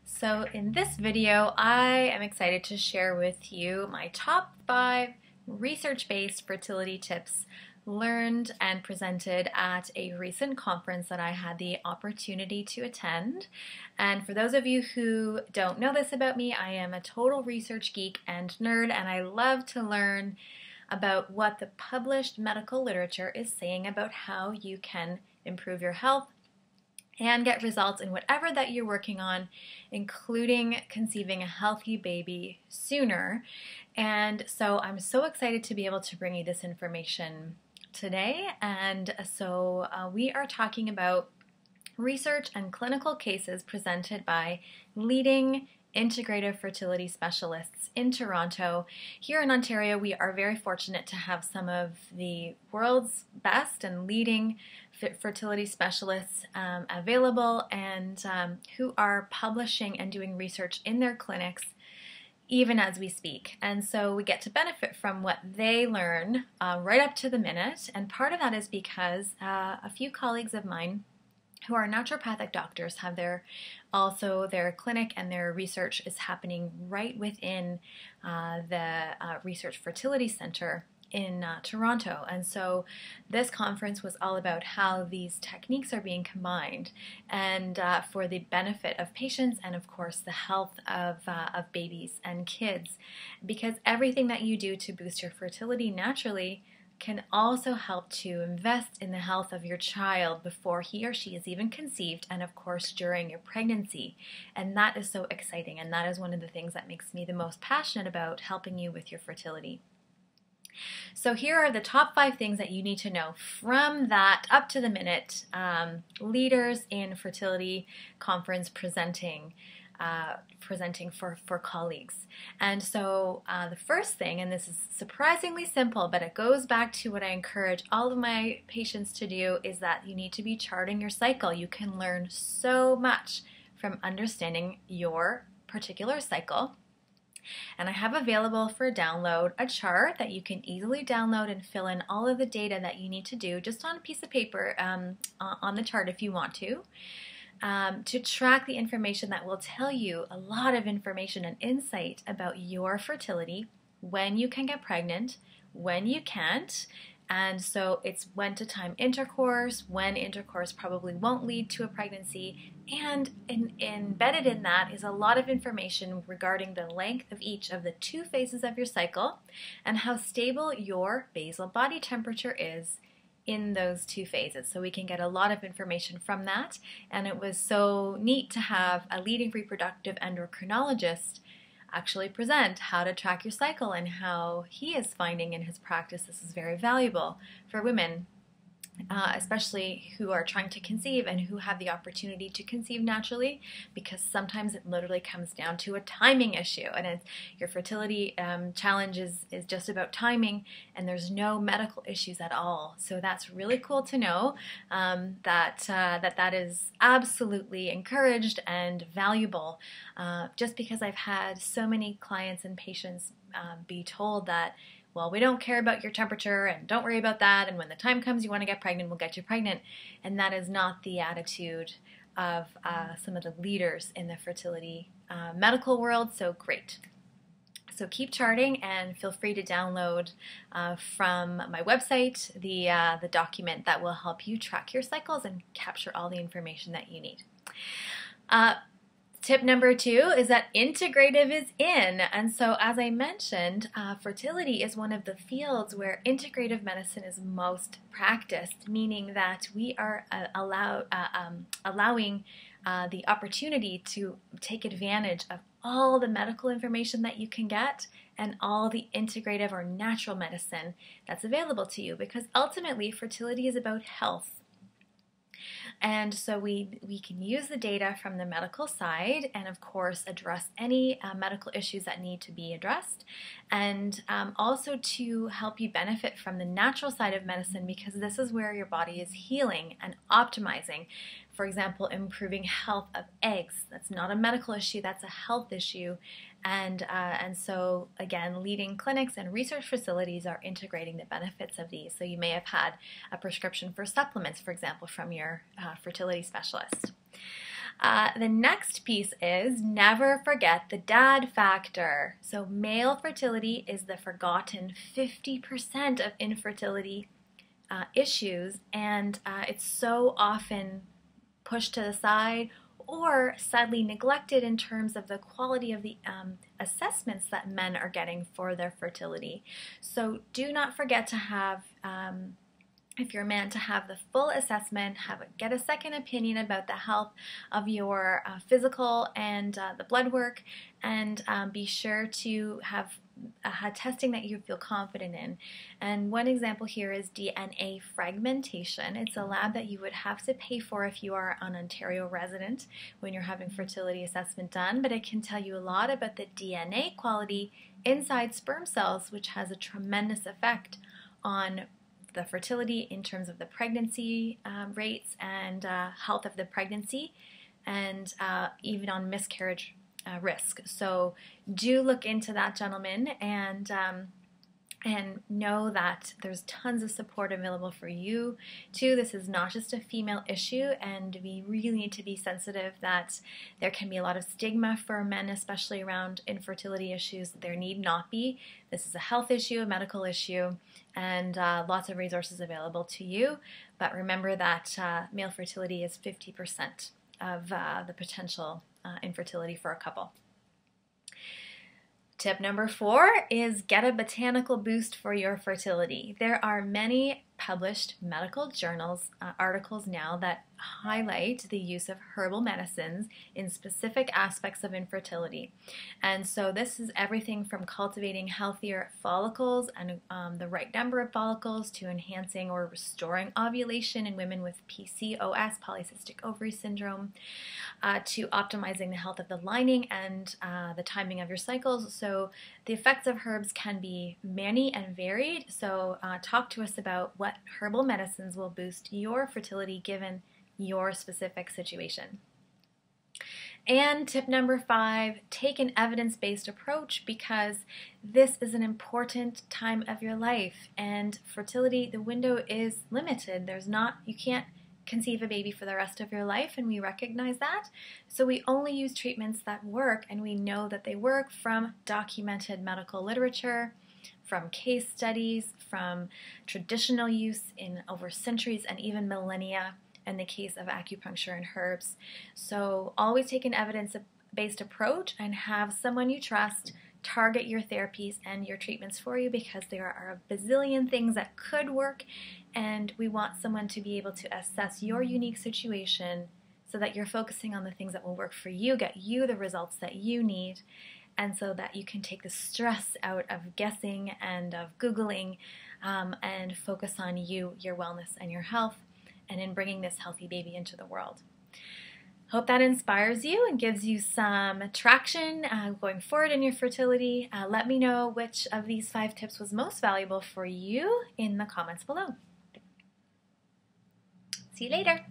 So in this video, I am excited to share with you my top 5 research-based fertility tips learned and presented at a recent conference that I had the opportunity to attend. And for those of you who don't know this about me, I am a total research geek and nerd, and I love to learn about what the published medical literature is saying about how you can improve your health and get results in whatever that you're working on, including conceiving a healthy baby sooner. And so I'm so excited to be able to bring you this information today. And so we are talking about research and clinical cases presented by leading integrative fertility specialists in Toronto. Here in Ontario, we are very fortunate to have some of the world's best and leading fertility specialists available and who are publishing and doing research in their clinics even as we speak. And so we get to benefit from what they learn right up to the minute. And part of that is because a few colleagues of mine who are naturopathic doctors have their clinic, and their research is happening right within the Research Fertility Center in Toronto. And so this conference was all about how these techniques are being combined and for the benefit of patients and of course the health of babies and kids, because everything that you do to boost your fertility naturally can also help to invest in the health of your child before he or she is even conceived, and of course during your pregnancy. And that is so exciting, and that is one of the things that makes me the most passionate about helping you with your fertility. So here are the top 5 things that you need to know from that up to the minute leaders in fertility conference presenting for colleagues. And so the first thing, and this is surprisingly simple, but it goes back to what I encourage all of my patients to do, is that you need to be charting your cycle. You can learn so much from understanding your particular cycle. And I have available for download a chart that you can easily download and fill in all of the data that you need to do just on a piece of paper on the chart if you want to track the information that will tell you a lot of information and insight about your fertility, when you can get pregnant, when you can't. And so it's when to time intercourse, when intercourse probably won't lead to a pregnancy, and embedded in that is a lot of information regarding the length of each of the 2 phases of your cycle and how stable your basal body temperature is in those 2 phases. So we can get a lot of information from that, and it was so neat to have a leading reproductive endocrinologist actually present how to track your cycle and how he is finding in his practice this is very valuable for women, especially who are trying to conceive and who have the opportunity to conceive naturally, because sometimes it literally comes down to a timing issue, and your fertility challenge is just about timing, and there's no medical issues at all. So that's really cool to know that is absolutely encouraged and valuable, just because I've had so many clients and patients be told that, well, we don't care about your temperature and don't worry about that, and when the time comes you want to get pregnant, we'll get you pregnant. And that is not the attitude of some of the leaders in the fertility medical world. So great. So keep charting, and feel free to download from my website the document that will help you track your cycles and capture all the information that you need. Tip number 2 is that integrative is in. And so as I mentioned, fertility is one of the fields where integrative medicine is most practiced, meaning that we are allowing the opportunity to take advantage of all the medical information that you can get and all the integrative or natural medicine that's available to you, because ultimately fertility is about health. And so we can use the data from the medical side and of course address any medical issues that need to be addressed, and also to help you benefit from the natural side of medicine, because this is where your body is healing and optimizing. For example, improving health of eggs. That's not a medical issue, that's a health issue. And so again, leading clinics and research facilities are integrating the benefits of these. So you may have had a prescription for supplements, for example, from your fertility specialist. The next piece is never forget the dad factor. So male fertility is the forgotten 50% of infertility issues, and it's so often pushed to the side or sadly neglected in terms of the quality of the assessments that men are getting for their fertility. So do not forget to have, if you're a man, to have the full assessment, get a second opinion about the health of your physical and the blood work, and be sure to have testing that you feel confident in. And one example here is DNA fragmentation. It's a lab that you would have to pay for if you are an Ontario resident when you're having fertility assessment done, but it can tell you a lot about the DNA quality inside sperm cells, which has a tremendous effect on the fertility in terms of the pregnancy rates and health of the pregnancy, and even on miscarriage risk. So do look into that, gentlemen, and know that there's tons of support available for you too. This is not just a female issue, and we really need to be sensitive that there can be a lot of stigma for men, especially around infertility issues. There need not be. This is a health issue, a medical issue, and lots of resources available to you. But remember that male fertility is 50% of the potential infertility for a couple. Tip number 4 is get a botanical boost for your fertility. There are many published medical journals articles now that highlight the use of herbal medicines in specific aspects of infertility. And so this is everything from cultivating healthier follicles and the right number of follicles to enhancing or restoring ovulation in women with PCOS, polycystic ovary syndrome, to optimizing the health of the lining and the timing of your cycles. So the effects of herbs can be many and varied. So talk to us about what herbal medicines will boost your fertility given your specific situation. And tip number 5, take an evidence-based approach, because this is an important time of your life, and fertility, the window is limited. You can't conceive a baby for the rest of your life, and we recognize that. So we only use treatments that work, and we know that they work from documented medical literature, from case studies, from traditional use in over centuries and even millennia in the case of acupuncture and herbs. So always take an evidence-based approach and have someone you trust target your therapies and your treatments for you, because there are a bazillion things that could work, and we want someone to be able to assess your unique situation so that you're focusing on the things that will work for you, get you the results that you need, and so that you can take the stress out of guessing and of Googling, and focus on you, your wellness, and your health, and in bringing this healthy baby into the world. Hope that inspires you and gives you some traction going forward in your fertility. Let me know which of these 5 tips was most valuable for you in the comments below. See you later.